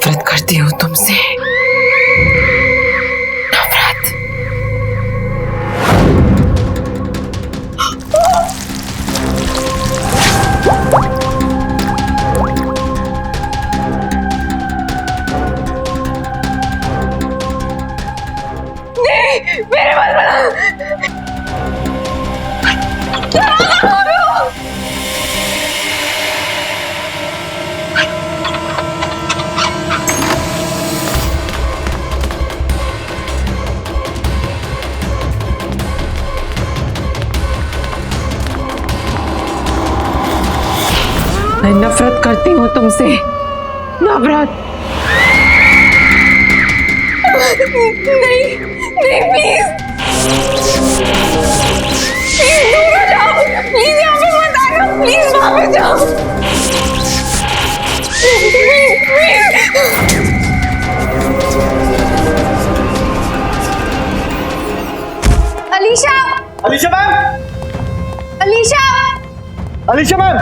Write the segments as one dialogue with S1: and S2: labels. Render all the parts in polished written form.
S1: नफरत करती हूँ तुमसे। नफरत। नहीं, मेरे मत बना। मैं नफरत करती हूँ तुमसे। नफरत। नहीं, नहीं, प्लीज प्लीज दूर हो जाओ। प्लीज यहाँ पे मत आना। प्लीज वहां पे जाओ। Please, please. Alisha.
S2: Alisha ma'am.
S1: Alisha.
S2: Alisha ma'am.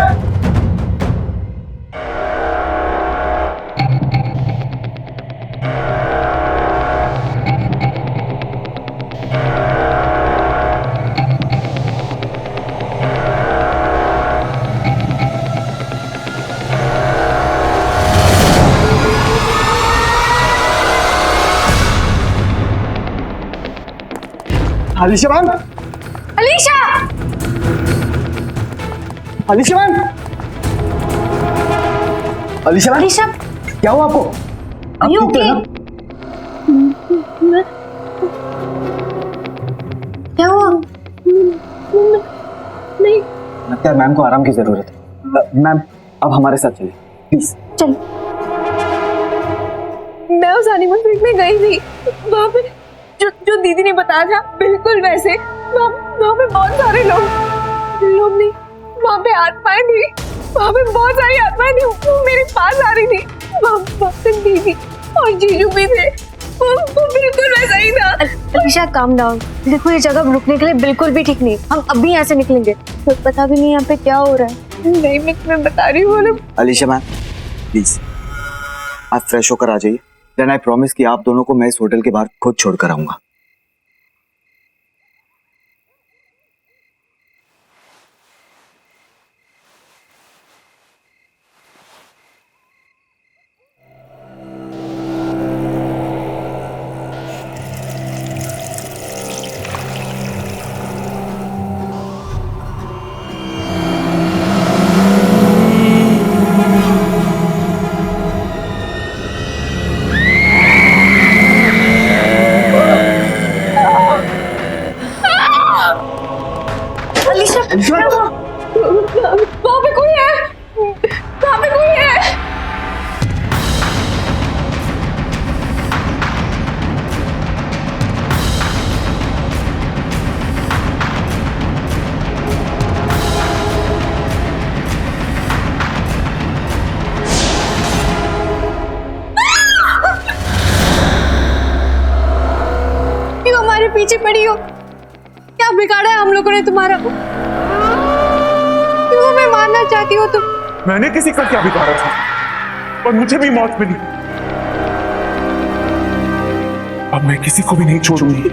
S2: Alisha ma'am.
S1: Alisha.
S2: Alisha ma'am. Alisha ma'am.
S1: Alisha.
S2: क्या हुआ आपको?
S1: Are you okay? क्या हुआ? नहीं।
S2: लगता है मैम को आराम की जरूरत है। मैम अब हमारे साथ चलिए प्लीज।
S1: चल। मैं उस हनीमून ट्रिप में गई थी। वहाँ पे जो दीदी ने बताया था बिल्कुल वैसे। वहाँ पे बहुत सारे लोग नहीं, वहाँ पे आत्माएं थी। वहाँ पे बहुत सारी आत्माएं थी। वो मेरे पास आ रही थी। वहाँ पे दीदी और जीजू भी थे। वो बिल्कुल वैसा ही था।
S3: Alisha calm down. देखो ये जगह रुकने के लिए बिल्कुल भी ठीक नहीं। हम अभी यहाँ से निकलेंगे तो पता भी नहीं यहाँ पे क्या हो रहा है।
S1: नहीं, मैं तुम्हें बता रही हूँ।
S2: अलीशा मैम प्लीज आप फ्रेश होकर आ जाइए। देन आई प्रॉमिस कि आप दोनों को मैं इस होटल के बाहर खुद छोड़कर आऊंगा।
S1: वहाँ पे कोई है। वहाँ पे कोई है।
S3: क्यों हमारे पीछे पड़ी हो? क्या बिगाड़ा है हम लोगों ने तुम्हारा? क्यों हमें मारना चाहती हो तुम?
S4: मैंने किसी का क्या बिगाड़ा था और मुझे भी मौत मिली। अब मैं किसी को भी नहीं छोड़ूंगी।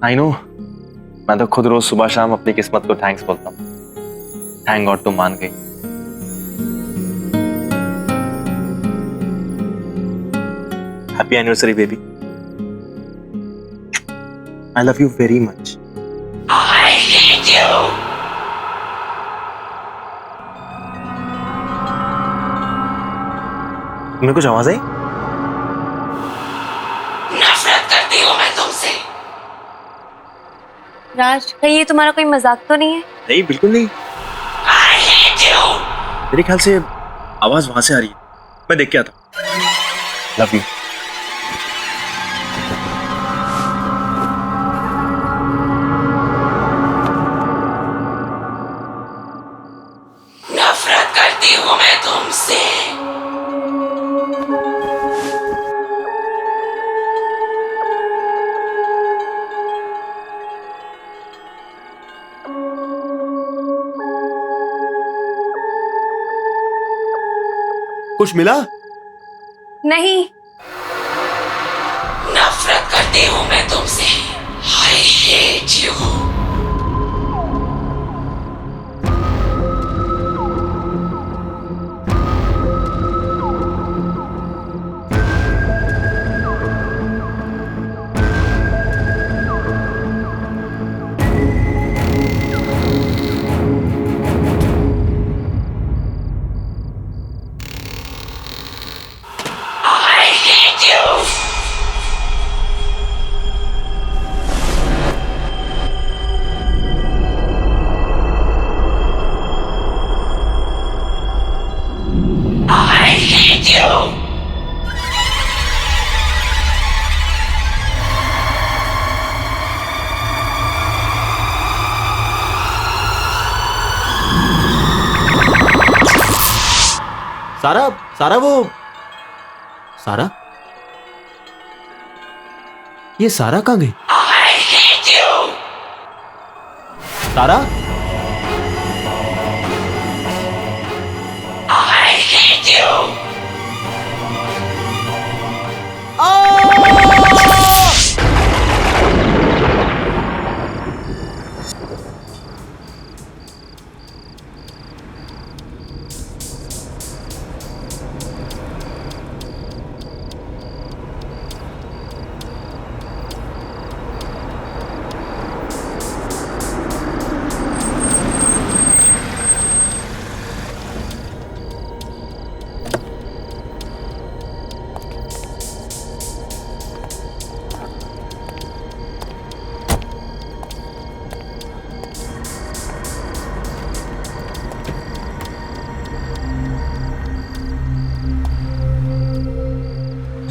S5: आई नो, मैं तो खुद रोज सुबह शाम अपनी किस्मत को थैंक्स बोलता हूँ। थैंक गॉड तुम मान गई। Happy anniversary baby. I love you very much. तुम्हें कुछ आवाज आई?
S1: नफरत करती हूँ मैं तुमसे।
S3: राज कहीं ये तुम्हारा कोई मजाक तो नहीं है?
S5: नहीं बिल्कुल नहीं। मेरे ख्याल से आवाज वहां से आ रही है। मैं देख के आता हूँ। Love you.
S1: नफरत करती हूँ मैं तुमसे।
S5: कुछ मिला?
S1: नहीं।
S6: नफरत करती हूँ मैं तुमसे। I hate you. I hate you. I hate you.
S7: सारा सारा वो सारा ये सारा कहाँ गई?
S6: I hate you.
S7: सारा
S6: I hate you.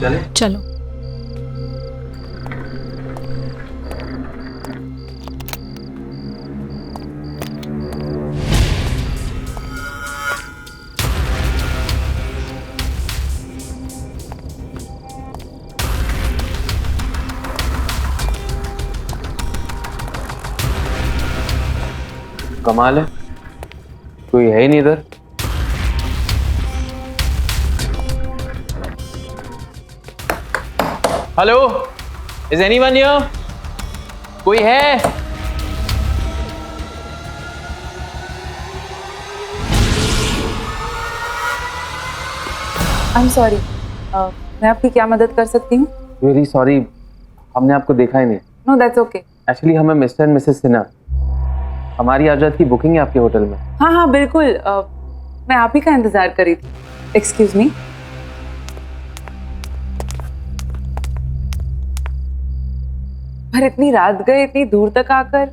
S5: चले
S1: चलो।
S5: कमाल है, कोई है ही नहीं इधर। Hello, is anyone here? कोई है?
S8: आई एम सॉरी, मैं आपकी क्या मदद कर सकती हूँ?
S5: वेरी सॉरी, हमने आपको देखा ही नहीं।
S8: No that's okay.
S5: एक्चुअली हमें मिस्टर एंड मिसेस सिन्हा, हमारी आज रात की बुकिंग है आपके होटल में।
S8: हाँ हाँ बिल्कुल, मैं आप ही का इंतजार कर रही थी। Excuse me. पर इतनी रात गए, इतनी दूर तक आकर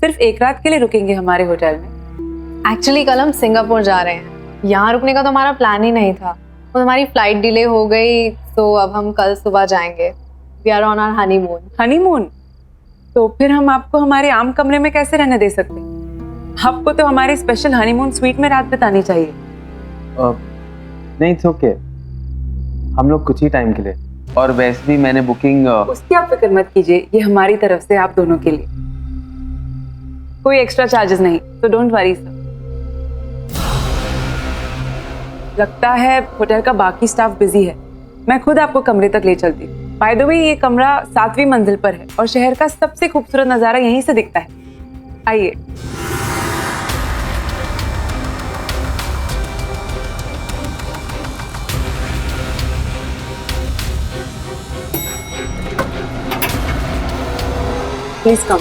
S8: सिर्फ एक रात के लिए रुकेंगे हमारे होटल में?
S3: एक्चुअली कल हम सिंगापुर जा रहे हैं, यहाँ रुकने का तो हमारा प्लान ही नहीं था। तो हमारी फ्लाइट डिले हो गई, तो अब हम कल सुबह जाएंगे। We are on our honeymoon.
S8: Honeymoon? तो फिर हम आपको हमारे आम कमरे में कैसे रहने दे सकते हैं? आपको तो हमारे स्पेशल हनीमून स्वीट में रात बितानी चाहिए।
S5: नहीं, इट्स ओके, हम लोग कुछ ही टाइम के लिए, और वैसे भी मैंने बुकिंग
S8: उसकी आप फिक्र मत कीजिए, ये हमारी तरफ से आप दोनों के लिए कोई एक्स्ट्रा चार्जेस नहीं, तो डोंट वरी सर। लगता है होटल का बाकी स्टाफ बिजी है, मैं खुद आपको कमरे तक ले चलती हूँ। बाय द वे, ये कमरा 7वीं मंजिल पर है और शहर का सबसे खूबसूरत नजारा यहीं से दिखता है। आइए। Please come.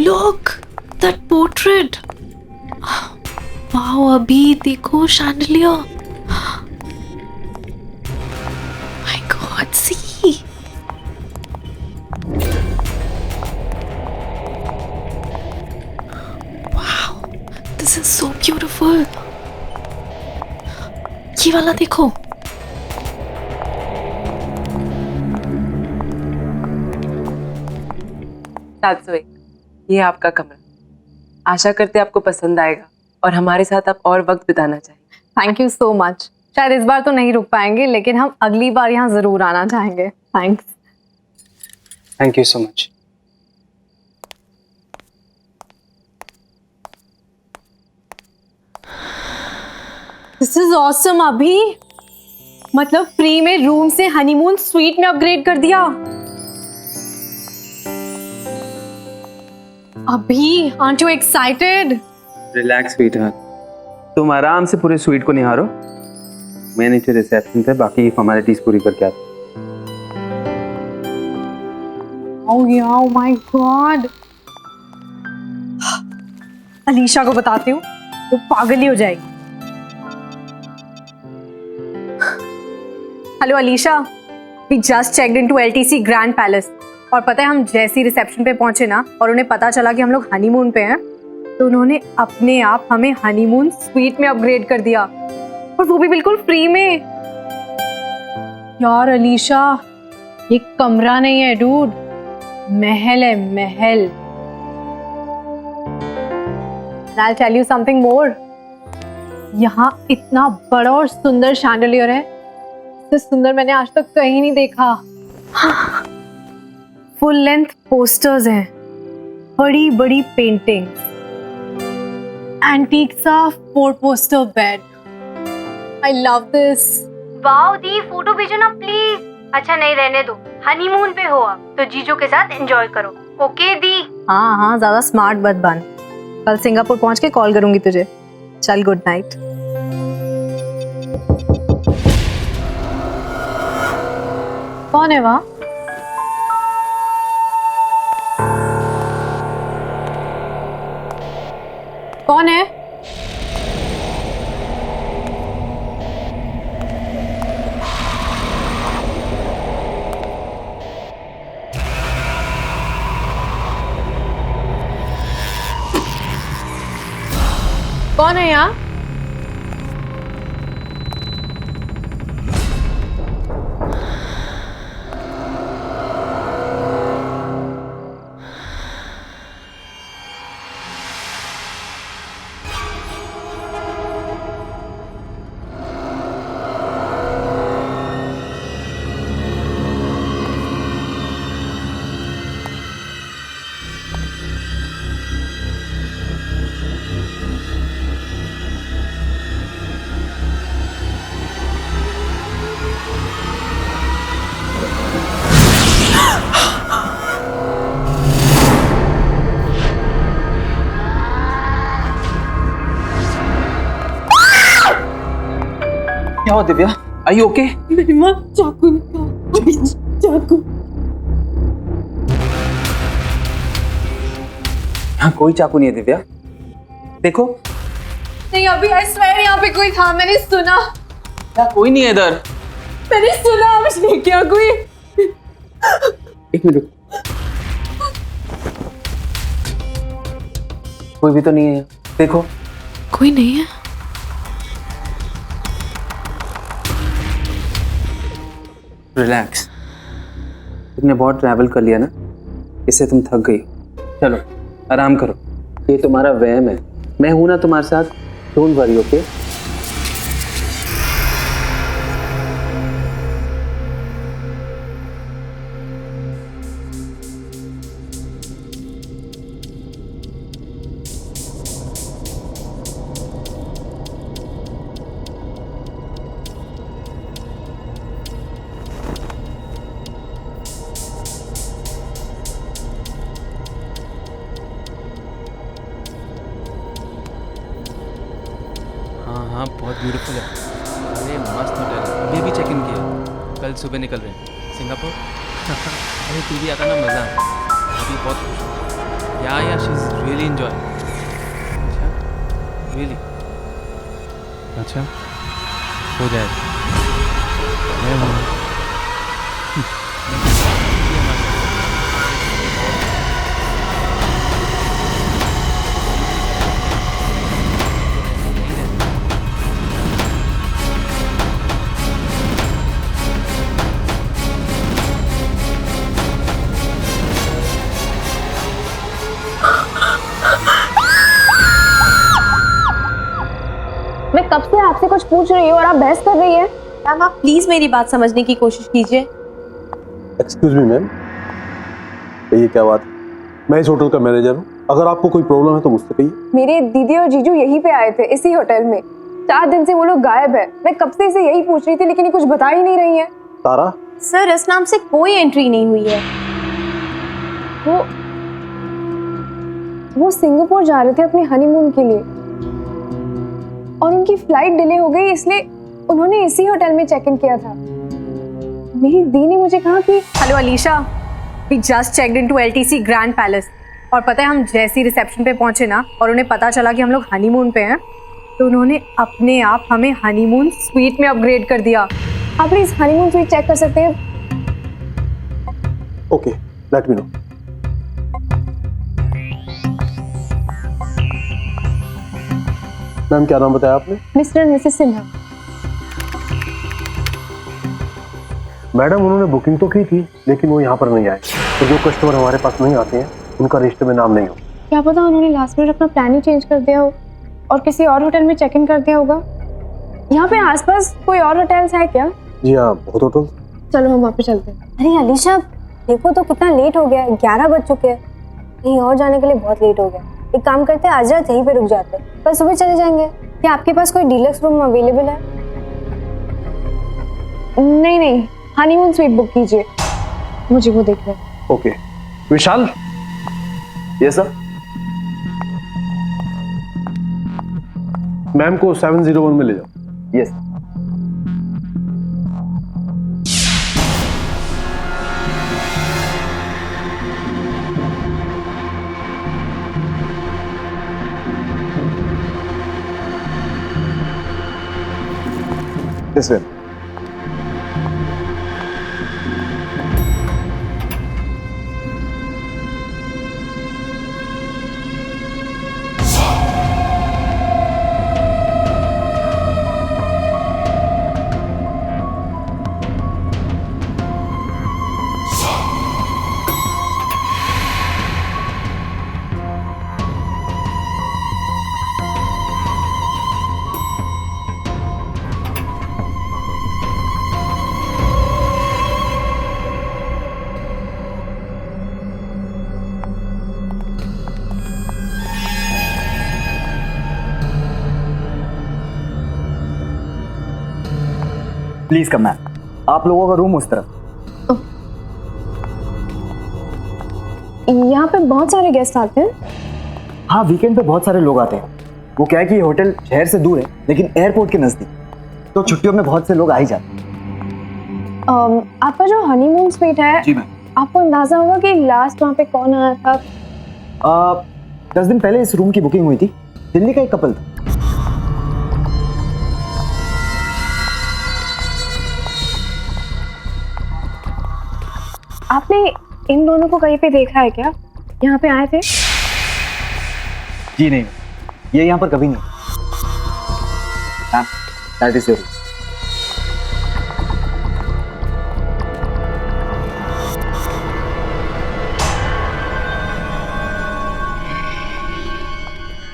S9: Look, that portrait. Wow, अभी देखो chandelier. My God, see. Wow, this is so beautiful. ये वाला देखो.
S8: ये आपका कमरा। आशा करते आपको पसंद आएगा और हमारे साथ आप और वक्त बिताना चाहिए।
S3: Thank you so much. शायद इस बार तो नहीं रुक पाएंगे, लेकिन हम अगली बार यहाँ जरूर आना चाहेंगे। Thanks.
S10: Thank you so much.
S3: This is awesome अभी। मतलब फ्री में रूम से हनीमून स्वीट में अपग्रेड कर दिया। अभी aren't you excited?
S10: Relax sweetheart, तुम आराम से पूरे स्वीट को निहारो। मैं नीचे रिसेप्शन पे बाकी फॉर्मेलिटीज पूरी करके आता हूँ।
S3: ओह माय गॉड, अलीशा को बताती हूँ, वो पागल ही हो जाएगी। Hello Alisha, we just checked into LTC grand palace, और पता है हम जैसे ही रिसेप्शन पे पहुंचे ना और उन्हें पता चला कि हम लोग हनीमून पे हैं, तो उन्होंने अपने आप हमें हनीमून स्वीट में अपग्रेड कर दिया, और वो भी बिल्कुल फ्री में। यार अलीशा, ये कमरा नहीं है डूड, महल है, महल। I'll tell you something more. यहाँ इतना बड़ा और सुंदर शैंडलियर है, इससे सुंदर मैंने आज तक कहीं नहीं देखा। फुल लेंथ पोस्टर्स हैं, बड़ी बड़ी पेंटिंग्स, एंटीक सा 4 poster bed. I love this.
S11: Wow the, photo भेजो ना प्लीज। अच्छा नहीं, रहने दो, हनीमून पे हो आप तो जीजू के साथ एंजॉय करो। ओके दी।
S3: हाँ हाँ, ज्यादा स्मार्ट मत बन, कल सिंगापुर पहुंच के कॉल करूंगी तुझे। चल, गुड नाइट। कौन है वहाँ? कौन है? कौन है यहाँ?
S10: क्या हुआ दिव्या? Are you okay?
S3: मेरी माँ चाकू चाकू।
S10: यहाँ कोई चाकू नहीं है दिव्या, देखो।
S3: नहीं अभी, आई स्वेयर यहाँ पे कोई था, मैंने सुना।
S10: यहाँ कोई नहीं है इधर।
S3: मैंने सुना, मुझे क्या कोई।
S10: एक मिनट, कोई भी तो नहीं है यहाँ, देखो।
S9: कोई नहीं है।
S10: रिलैक्स, तुमने बहुत ट्रैवल कर लिया ना, इससे तुम थक गई हो। चलो आराम करो, ये तुम्हारा वहम है, मैं हूं ना तुम्हारे साथ। Don't worry, okay?
S12: हाँ बहुत ब्यूटीफुल है। अरे मस्त होटल है, अभी अभी चेक इन किया, कल सुबह निकल रहे हैं सिंगापुर। अरे तू भी आता ना, मज़ा अभी बहुत खुश हूँ। या शी इज़ रियली एंजॉय। अच्छा रियली? अच्छा हो जाए, मैं हूँ।
S1: मैं कब से आपसे कुछ पूछ रही हूँ और आप बहस कर रही हैं। मैम आप प्लीज मेरी बात समझने की कोशिश कीजिए।
S4: एक्सक्यूज मी मैम, ये क्या बात है? मैं इस होटल का मैनेजर हूँ। अगर आपको कोई प्रॉब्लम है तो मुझसे कहिए।
S1: मेरे दीदी और जीजू यहीं पे आए थे, इसी होटल में। 4 दिन से वो लोग गायब है। मैं कब से इसे यही पूछ रही थी, लेकिन ये कुछ बता ही नहीं रही है।
S4: तारा,
S3: सर इस नाम से कोई एंट्री नहीं हुई है।
S1: वो सिंगापुर जा रहे थे अपने हनीमून के लिए और उनकी फ्लाइट डिले हो गई, इसलिए उन्होंने इसी होटल में चेक इन किया था। मेरी दी ने मुझे कहा कि
S3: hello Alisha, we just checked into LTC grand palace. और पता है हम जैसे ही रिसेप्शन पे पहुंचे ना और उन्हें पता चला कि हम लोग हनीमून पे हैं, तो उन्होंने अपने आप हमें हनीमून स्वीट में अपग्रेड कर दिया।
S1: आप प्लीज हनीमून स्वीट चेक कर सकते हैं?
S4: Okay, let me know. Ma'am क्या नाम बताया आपने?
S1: Mister and Mrs Sinha.
S4: Madam उन्होंने बुकिंग तो की थी, लेकिन वो यहाँ पर नहीं आए। तो जो कस्टमर हमारे पास नहीं आते हैं उनका रजिस्टर में नाम नहीं हो।
S1: क्या पता उन्होंने लास्ट मिनट अपना प्लान ही चेंज कर दिया हो और किसी और होटल में चेक इन कर दिया होगा। यहाँ पे आसपास कोई और होटल्स है क्या?
S4: जी हाँ, बहुत होटल।
S1: चलो हम वहाँ पे चलते हैं।
S11: अरे अलीशा देखो तो कितना लेट हो गया है, 11 बज चुके हैं। कहीं और जाने के लिए बहुत लेट हो गया। एक काम करते हैं, आज रात यहीं पे रुक जाते हैं, कल सुबह चले जाएंगे। क्या आपके पास कोई डीलक्स रूम अवेलेबल है?
S1: नहीं नहीं, हनीमून स्वीट बुक कीजिए, मुझे वो देखना है।
S4: Okay Vishal.
S2: Yes sir.
S4: Ma'am को 701 में ले जाओ।
S2: Yes. This way. Please come ma'am, आप लोगों का रूम उस तरफ।
S1: यहाँ पे बहुत सारे गेस्ट आते हैं।
S2: हाँ, वीकेंड पे बहुत सारे लोग आते हैं। वो क्या है कि ये होटल शहर से दूर है लेकिन एयरपोर्ट के नजदीक, तो छुट्टियों में बहुत से लोग आ ही जाते हैं।
S1: आपका जो हनीमून स्वीट है,
S2: जी मैम।
S1: आपको अंदाजा होगा कि लास्ट वहाँ पे कौन आया था?
S2: 10 दिन पहले इस रूम की बुकिंग हुई थी। दिल्ली का एक कपल था।
S1: आपने इन दोनों को कहीं पे देखा है क्या? यहाँ पे आए थे?
S2: जी नहीं, ये यहाँ पर कभी नहीं। Ma'am, that is your room.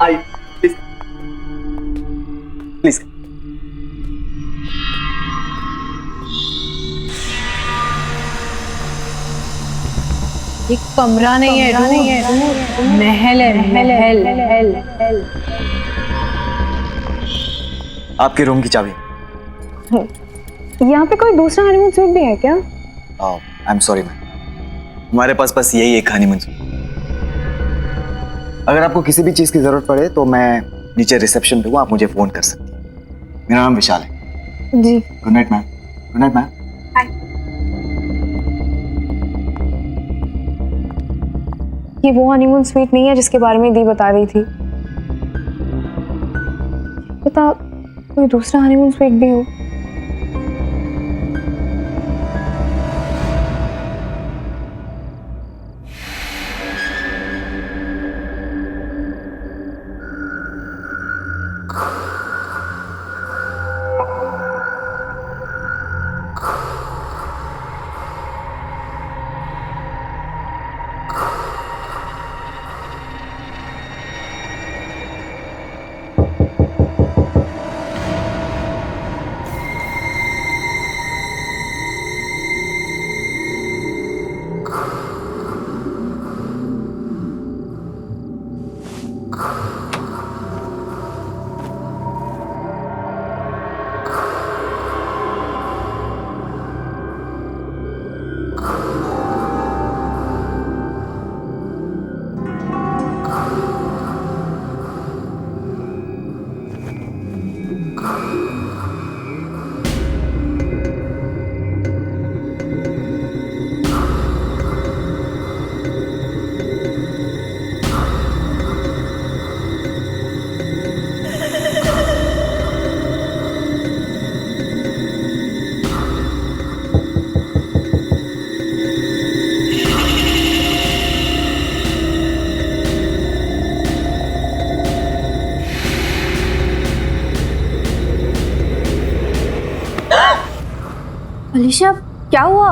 S2: I please please.
S3: एक कमरा नहीं है, महल है, महल।
S2: आपके रूम की चाबी।
S1: यहाँ पे कोई दूसरा हनीमून स्वीट भी है क्या?
S2: आई एम सॉरी मैम, हमारे पास बस यही एक हनीमून स्वीट। अगर आपको किसी भी चीज़ की ज़रूरत पड़े तो मैं नीचे रिसेप्शन पे हूँ, आप मुझे फ़ोन कर सकती हैं। मेरा नाम विशाल है।
S1: जी।
S2: Good night ma'am. Good night ma'am.
S1: ये वो हनीमून स्वीट नहीं है जिसके बारे में दी बता रही थी। पता कोई दूसरा हनीमून स्वीट भी हो।
S11: अलीशा क्या हुआ?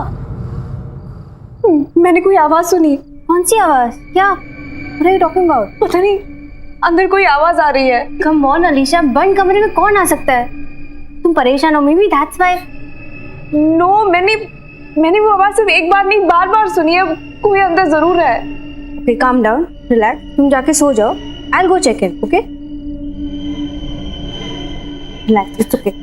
S1: मैंने कोई आवाज सुनी।
S11: कौन सी आवाज? क्या? What are you talking about?
S1: पता नहीं, अंदर कोई आवाज आ रही है।
S11: Come on अलीशा, बंद कमरे में कौन आ सकता है? तुम परेशान हो, maybe that's why.
S1: नो, मैंने वो आवाज सिर्फ एक बार नहीं बार बार सुनी है। कोई अंदर जरूर है।
S11: Okay, calm down, relax. तुम जाके सो जाओ. I'll go check in, okay? Relax, it's okay.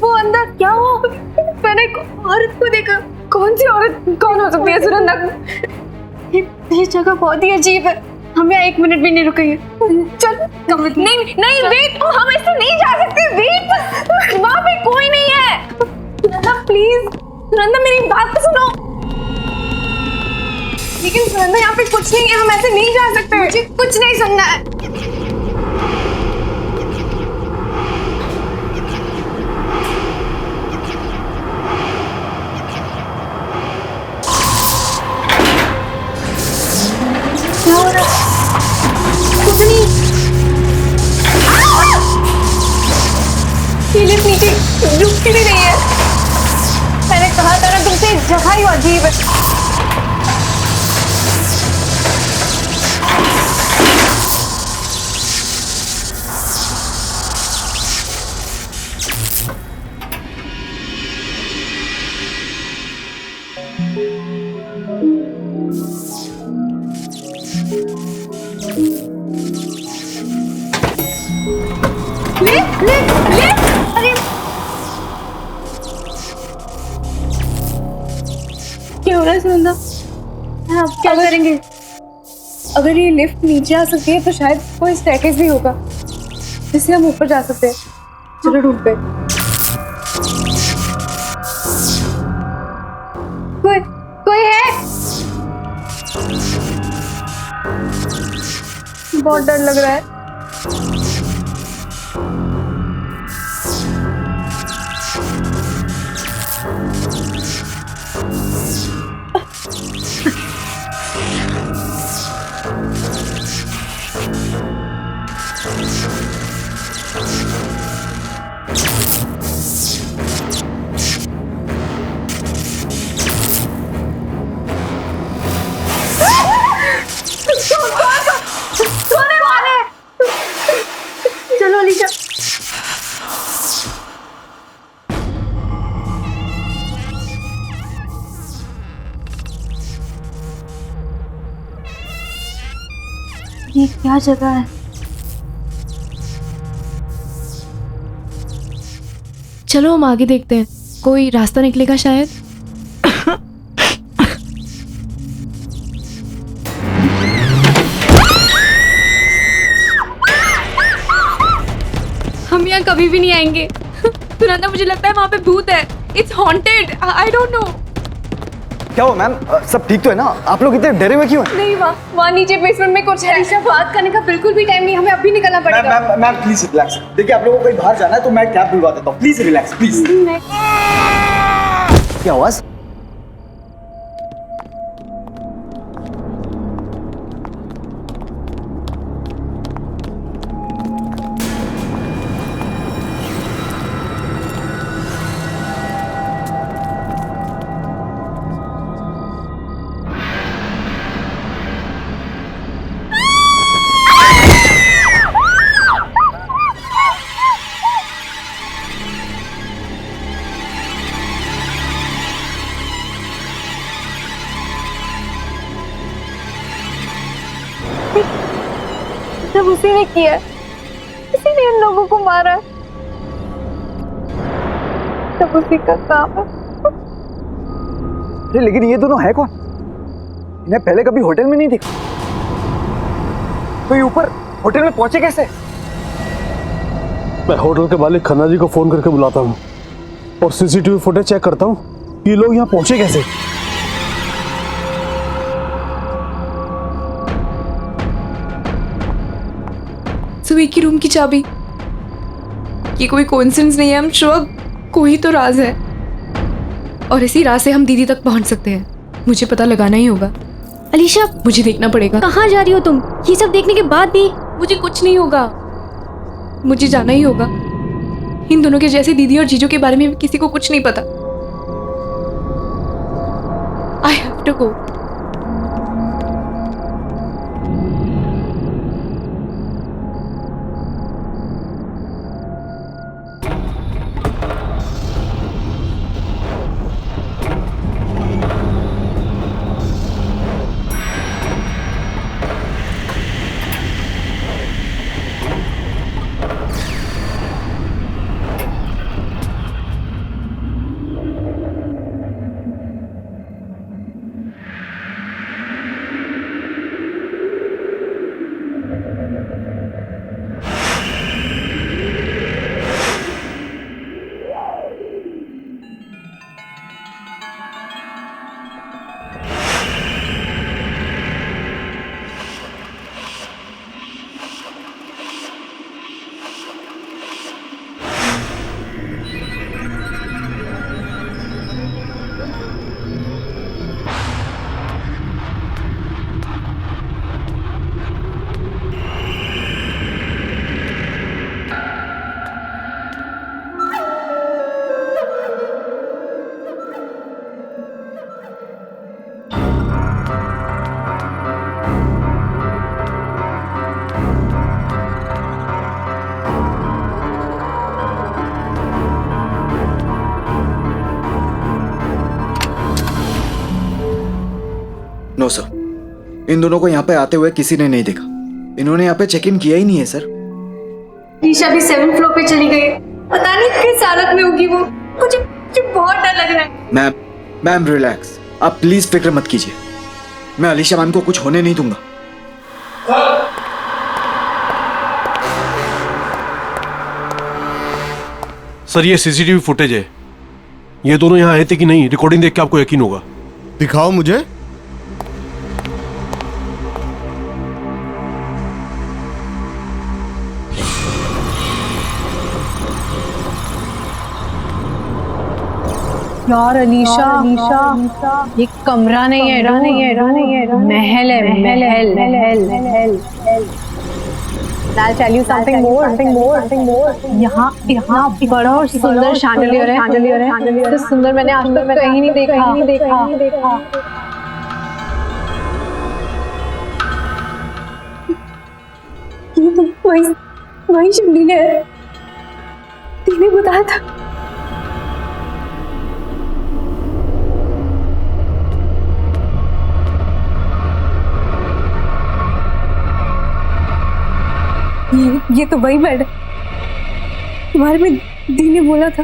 S1: वो अंदर क्या हुआ? मैंने एक औरत को देखा। कौन सी औरत? कौन हो सकती है सुनंदा?
S11: ये जगह बहुत ही अजीब है। हम यहाँ 1 मिनट भी नहीं रुकेंगे।
S1: चल नहीं वेट, हम ऐसे नहीं जा सकते। वेट, वहाँ पे कोई नहीं है। सुनंदा प्लीज, सुनंदा मेरी बात तो सुनो। लेकिन सुनंदा यहाँ पे कुछ नहीं है, हम ऐसे नहीं जा सकते। मुझे कुछ नहीं सुनना है। लिफ्ट नीचे रुकती भी नहीं है। मैंने कहा था ना तुमसे, जगह ही अजीब है। अरे क्या हो रहा है सुनंदा?
S11: आप क्या करेंगे?
S1: अगर ये लिफ्ट नीचे आ सकती है तो शायद कोई स्टेयरकेस भी होगा जिससे हम ऊपर जा सकते हैं। चलो ढूंढते हैं। कोई है? बहुत डर लग रहा है। चलो अलीशा।
S11: ये क्या जगह है?
S9: चलो हम आगे देखते हैं, कोई रास्ता निकलेगा शायद। कभी भी नहीं आएंगे। सुनंदा, मुझे लगता है वहाँ पे भूत है। It's haunted. I don't know.
S2: क्या हुआ मैम? सब ठीक तो है ना? आप लोग इतने डरे हुए क्यों हैं?
S1: नहीं, वहाँ नीचे बेसमेंट में कुछ है।
S3: अलीशा, बात करने का बिल्कुल भी टाइम नहीं, हमें अभी निकलना पड़ेगा।
S2: Ma'am please relax. देखिए आप लोगों को कहीं बाहर जाना है तो मैं कैब बुलवा देता हूँ। Please relax please. क्या आवाज?
S1: सब उसी ने किया है, उसी ने इन लोगों को मारा है। सब उसी का काम है।
S2: अरे लेकिन ये दोनों है कौन? इन्हें पहले कभी होटल में नहीं देखा। तो ये ऊपर होटल में पहुंचे कैसे?
S4: मैं होटल के मालिक खन्ना जी को फोन करके बुलाता हूँ और सीसीटीवी फुटेज चेक करता हूँ कि ये लोग यहाँ पहुंचे कैसे।
S9: सुबह की रूम की चाबी, ये कोई कोइंसिडेंस नहीं है। हम श्योर कोई तो राज है, और इसी राज से हम दीदी तक पहुंच सकते हैं। मुझे पता लगाना ही होगा।
S11: अलीशा,
S9: मुझे देखना पड़ेगा।
S11: कहाँ जा रही हो तुम? ये सब देखने के बाद भी
S9: मुझे कुछ नहीं होगा, मुझे जाना ही होगा। इन दोनों के जैसे दीदी और जीजू के बारे में किसी को कुछ नहीं पता। I have to go.
S2: No sir, इन दोनों को यहाँ पे आते हुए किसी ने नहीं देखा। इन्होंने यहाँ पे चेक इन किया ही नहीं है सर।
S3: ईशा भी 7th फ्लोर पे चली गई, पता नहीं किस हालत में होगी वो। मुझे बहुत डर लग रहा है।
S2: मैम रिलैक्स, आप प्लीज फिक्र मत कीजिए। मैं अलीशा मैम को कुछ होने नहीं दूंगा।
S4: सर ये सीसीटीवी फुटेज है। ये दोनों यहाँ आए थे कि नहीं, रिकॉर्डिंग देख के आपको यकीन होगा।
S13: दिखाओ मुझे।
S3: यार अलीशा, ये कमरा नहीं है, महल है, महल। I'll tell you something more. यहाँ बड़ा और सुंदर शैंडलियर है। इससे सुंदर मैंने आज तक कहीं नहीं देखा।
S1: ये तो वही शैंडलियर है। तूने बताया था। ये तो वही बेड है तुम्हारे में दी ने बोला था।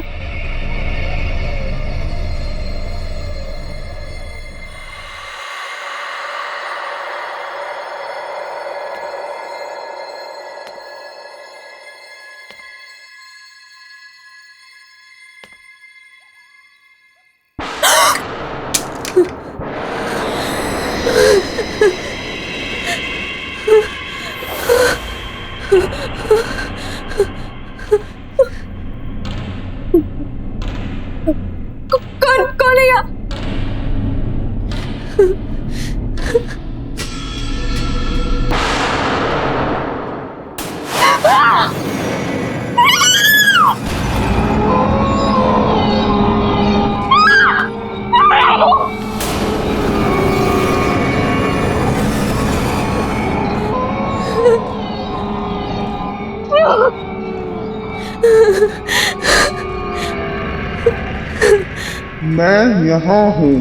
S13: मैं यहाँ हूँ।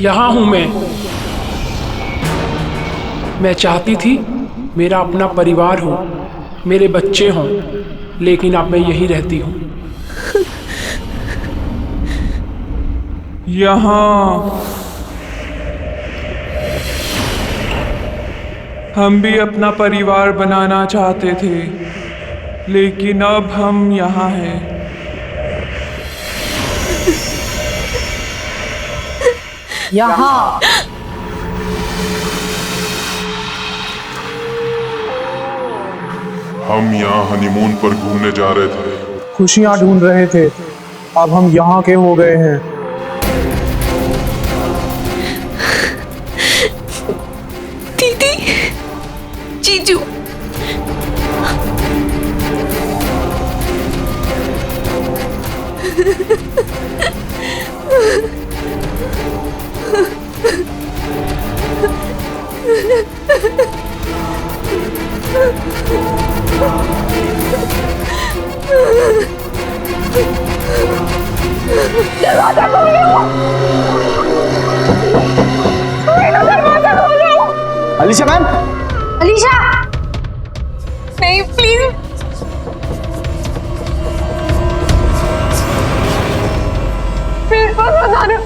S14: यहाँ हूँ मैं चाहती थी मेरा अपना परिवार हो, मेरे बच्चे हों, लेकिन अब मैं यहीं रहती हूँ। यहाँ हम भी अपना परिवार बनाना चाहते थे, लेकिन अब हम यहाँ हैं।
S3: यहाँ
S13: हम यहाँ हनीमून पर घूमने जा रहे थे।
S14: खुशियाँ ढूंढ रहे थे, अब हम यहाँ के हो गए हैं।
S9: दीदी, जीजू,
S1: दरवाजा खोलो! दरवाजा खोलो!
S2: अलीशा मैम,
S1: अलीशा! नहीं, प्लीज। मेरे पास बताना।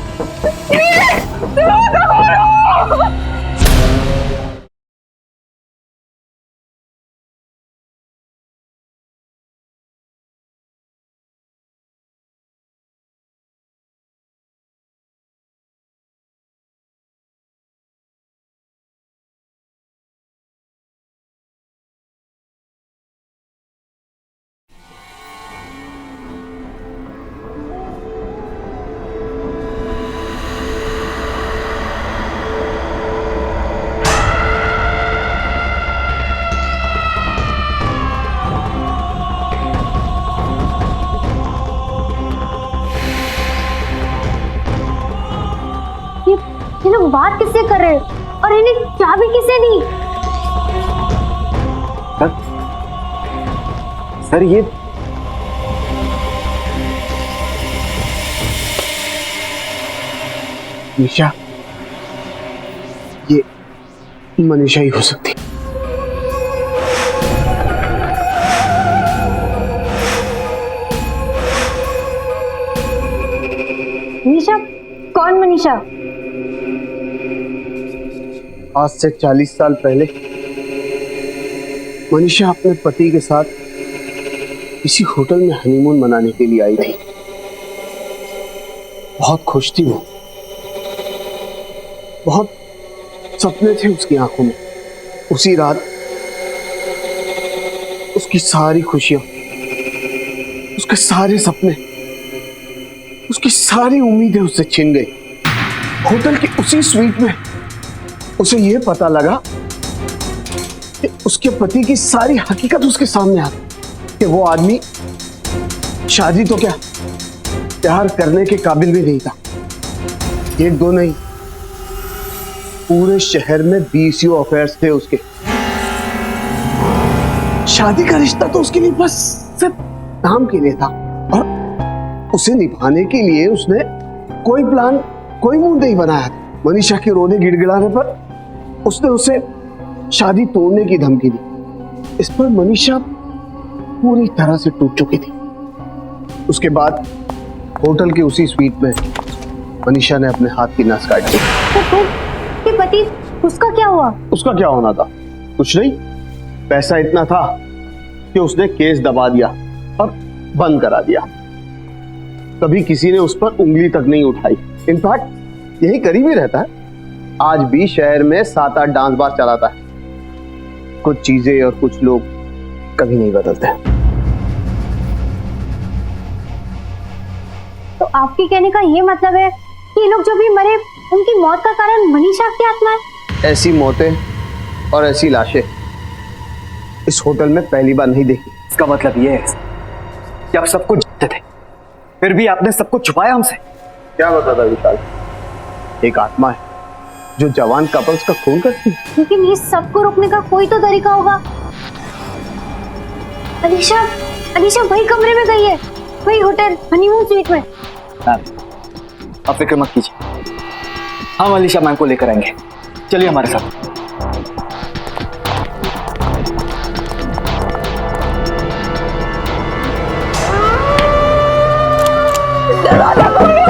S1: दरवाजा खोलो!
S11: ये लोग बात किससे कर रहे हैं और इन्हें चाबी किसने दी?
S2: सर ये निशा, ये मनीषा ही हो सकती।
S11: मनीषा? कौन मनीषा?
S2: आज से 40 साल पहले मनीषा अपने पति के साथ किसी होटल में हनीमून मनाने के लिए आई थी। बहुत खुश थी वो, बहुत सपने थे उसकी आंखों में। उसी रात उसकी सारी खुशियां, उसके सारे सपने, उसकी सारी उम्मीदें उससे छिन गई। होटल की उसी स्वीट में उसे यह पता लगा कि उसके पति की सारी हकीकत उसके सामने आ गई कि वो आदमी शादी तो क्या, प्यार करने के काबिल भी नहीं था। एक दो नहीं, पूरे शहर में 20 अफेयर्स थे उसके। शादी का रिश्ता तो उसके लिए बस सिर्फ नाम के लिए था, और उसे निभाने के लिए उसने कोई प्लान, कोई मूड नहीं बनाया था। मनीषा के रोने गिड़गिड़ाने पर उसने उसे शादी तोड़ने की धमकी दी। इस पर मनीषा पूरी तरह से टूट चुकी थी। उसके बाद होटल के उसी स्वीट में मनीषा ने अपने हाथ की नस काट दी।
S11: तो पति, उसका क्या हुआ?
S2: उसका क्या होना था? कुछ नहीं, पैसा इतना था कि उसने केस दबा दिया और बंद करा दिया। कभी किसी ने उस पर उंगली तक नहीं उठाई। इनफैक्ट यही करीब ही रहता है। आज भी शहर में 7-8 डांस बार चलाता है। कुछ चीजें और कुछ लोग कभी नहीं बदलते।
S11: तो आपके कहने का ये मतलब है कि ये लोग जो भी मरे, उनकी मौत का कारण मनीषा की आत्मा है?
S2: ऐसी मौतें और ऐसी लाशें इस होटल में पहली बार नहीं देखी। इसका मतलब ये है कि आप सब कुछ जानते थे, फिर भी आपने सब कुछ छुपाया हमसे। क्या बता था विशाल? एक आत्मा है जो जवान कपल्स का खून करती है।
S11: लेकिन ये सबको रोकने का कोई तो तरीका होगा। अलीशा, अलीशा वही कमरे में गई है, वही होटल हनीमून स्वीट में।
S15: आप फिक्र मत कीजिए, हम अलीशा मैम को लेकर आएंगे। चलिए हमारे साथ।
S1: दरवाजा खोलो,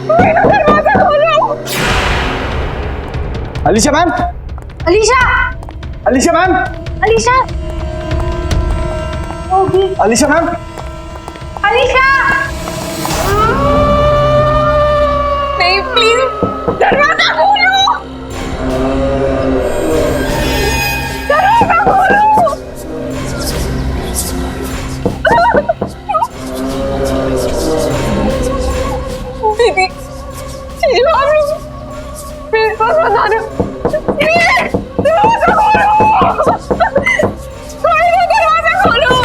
S1: दरवाजा खोलो।
S15: अलीशा मैम,
S11: अलीशा,
S15: अलीशा मैम,
S11: अलीशा, होगी
S15: अलीशा मैम,
S11: अलीशा।
S1: नहीं प्लीज दरवाजा खोलो, दरवाजा खोलो। दीदी चीजू आप लोग मेरे पास बता रहे हो, दरवाजा खोलो, दरवाजा खोलो।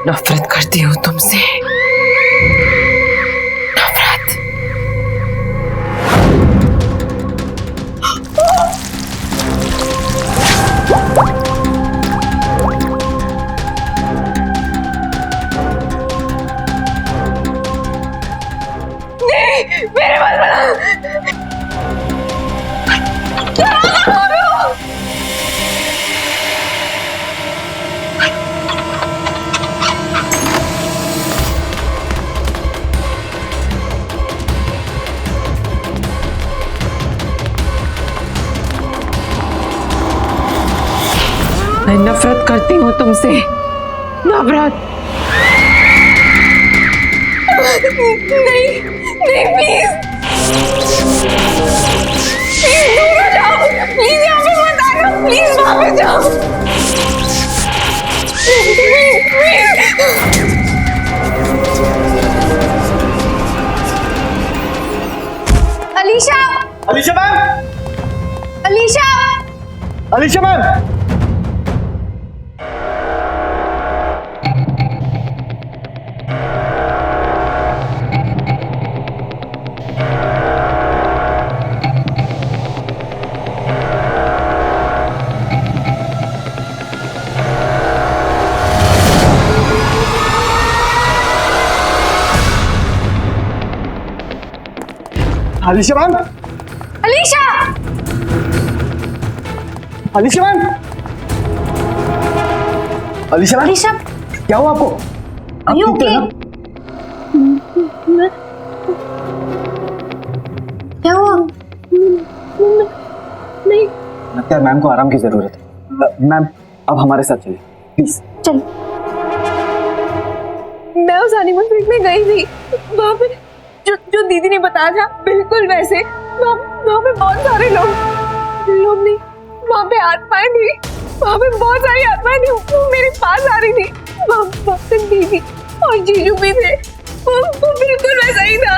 S6: नफरत करती हूँ तुमसे, नफरत।
S1: नहीं मेरे बाल बना, दरवाजा खोलो।
S8: मैं नफरत करती हूँ तुमसे, नफरत।
S1: नहीं नहीं प्लीज, प्लीज दूर हो जाओ, प्लीज यहाँ पे मत आना, प्लीज वहाँ पे जाओ, please please.
S11: Alisha,
S15: Alisha ma'am,
S11: Alisha,
S15: Alisha ma'am, Alisha ma'am,
S3: Alisha!
S15: Alisha ma'am, Alisha ma'am,
S3: Alisha,
S15: क्या हुआ आपको? आप
S3: you
S15: ठीक तो हैं ना?
S3: क्या हुआ?
S1: नहीं,
S15: लगता है मैम को आराम की जरूरत है। मैम अब हमारे साथ चलिए प्लीज।
S1: चल। मैं उस हनीमून स्वीट में गई थी, वहाँ पे जो दीदी ने बताया था बिल्कुल वैसे। वहाँ पे बहुत सारे लोग नहीं, वहाँ पे आत्माएं थी, वहाँ पे बहुत सारी आत्माएं थी, वो मेरे पास आ रही थी। वहाँ पे दीदी और जीजू भी थे, वो बिल्कुल वैसा ही था।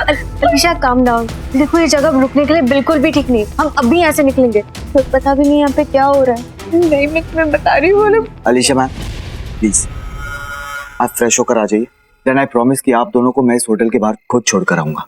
S11: अलीशा काम डाउन, देखो ये जगह रुकने के लिए बिल्कुल भी ठीक नहीं। हम अभी यहाँ से निकलेंगे, तो पता भी नहीं यहाँ पे क्या हो रहा है।
S1: नहीं, मैं तुम्हें बता रही हूँ।
S15: अलीशा मैम प्लीज आप फ्रेश होकर आ जाइए, देन आई प्रॉमिस कि आप दोनों को मैं इस होटल के बाहर खुद छोड़कर आऊंगा।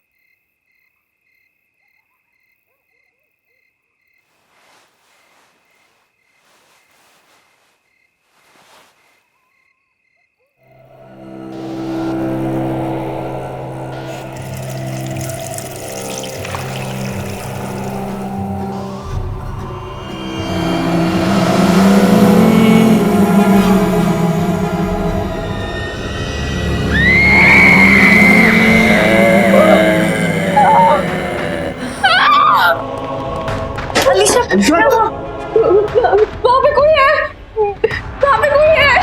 S1: वहाँ पे कोई है, वहाँ पे कोई है।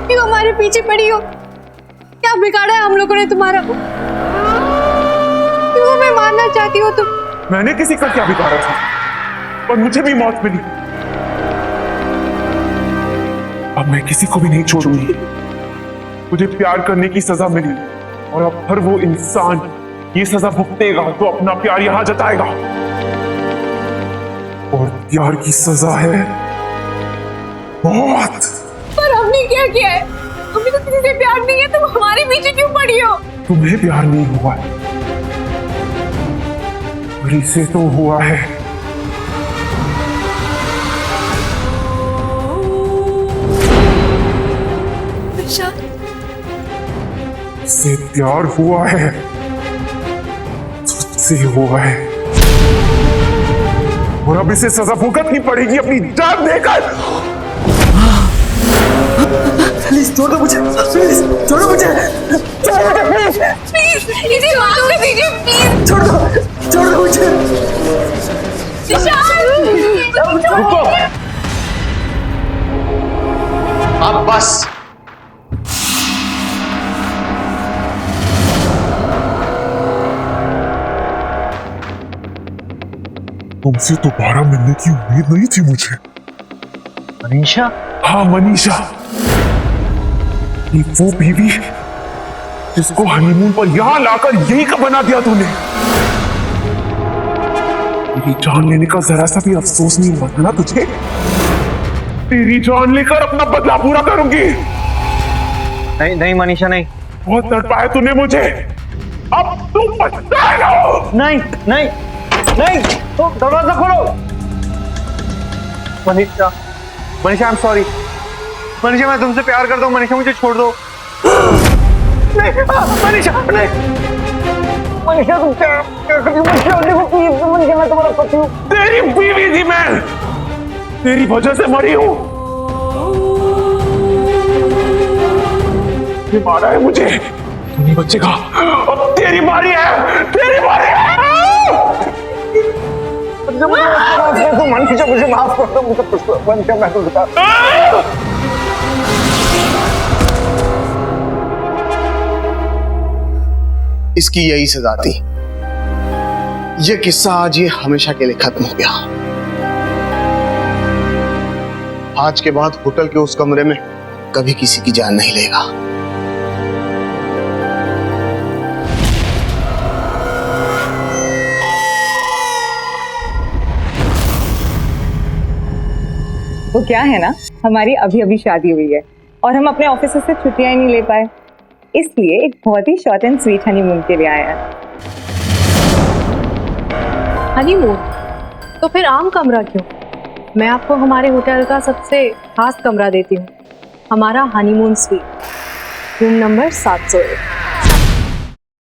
S3: क्यों हमारे पीछे पड़ी हो? क्या बिगाड़ा है हम लोगों ने तुम्हारा? क्यों हमें मारना चाहती हो तुम?
S13: मैंने किसी का क्या बिगाड़ा था, पर मुझे भी मौत मिली। अब मैं किसी को भी नहीं छोड़ूंगी। मुझे प्यार करने की सजा मिली और अब हर वो इंसान ये सजा भुगतेगा तो अपना प्यार यहां जताएगा। और प्यार की सजा है मौत।
S1: पर हमने क्या किया है? हमें तो किसी से प्यार नहीं है, तुम हमारे पीछे क्यों पड़ी हो?
S13: तुम्हें प्यार नहीं हुआ है, पर इसे तो हुआ है। इससे प्यार हुआ है, तुझसे हुआ है, और अब इसे सजा भुगतनी पड़ेगी अपनी जान देकर।
S15: प्लीज छोड़ दो मुझे, प्लीज छोड़ो मुझे,
S1: प्लीज इसे माफ कर दीजिए, प्लीज
S15: छोड़ दो मुझे।
S2: रुको, अब बस।
S13: तुमसे दोबारा मिलने की उम्मीद नहीं थी मुझे।
S15: मनीषा?
S13: हाँ मनीषा, ये वो बीवी जिसको हनीमून पर यहां लाकर यही का बना दिया तूने। मेरी जान लेने का जरा सा भी अफसोस नहीं हुआ ना तुझे? तेरी जान लेकर अपना बदला पूरा करूंगी।
S15: नहीं नहीं मनीषा नहीं।
S13: बहुत तड़पाया तूने मुझे, अब तू पछताएगा।
S15: नहीं नहीं नहीं, तो दरवाजा खोलो। Manisha, Manisha I am sorry. Manisha मैं तुमसे प्यार करता हूँ, मनीषा मुझे छोड़ दो। नहीं मनीषा नहीं, मनीषा तुम क्या करती हो? मनीषा मैं तुम्हारा पति हूँ।
S13: तेरी बीवी थी मैं, तेरी वजह से मरी हूँ। ये मारा है मुझे, तू नहीं बचेगा। अब तेरी बारी है, तेरी बारी है।
S15: मनीषा मुझे माफ कर दो, मुझे मनीषा मैं तो बता।
S2: इसकी यही सजा थी। ये किस्सा आज ये हमेशा के लिए खत्म हो गया। आज के बाद होटल के उस कमरे में कभी किसी की जान नहीं लेगा।
S8: वो क्या है ना, हमारी अभी अभी शादी हुई है और हम अपने ऑफिस से छुट्टियां ही नहीं ले पाए। इसलिए एक बहुत ही शॉर्ट एंड स्वीट हनीमून के लिए आया है।
S3: हनीमून? तो फिर आम कमरा क्यों? मैं आपको हमारे होटल का सबसे खास कमरा देती हूँ, हमारा हनीमून स्वीट, रूम नंबर 701।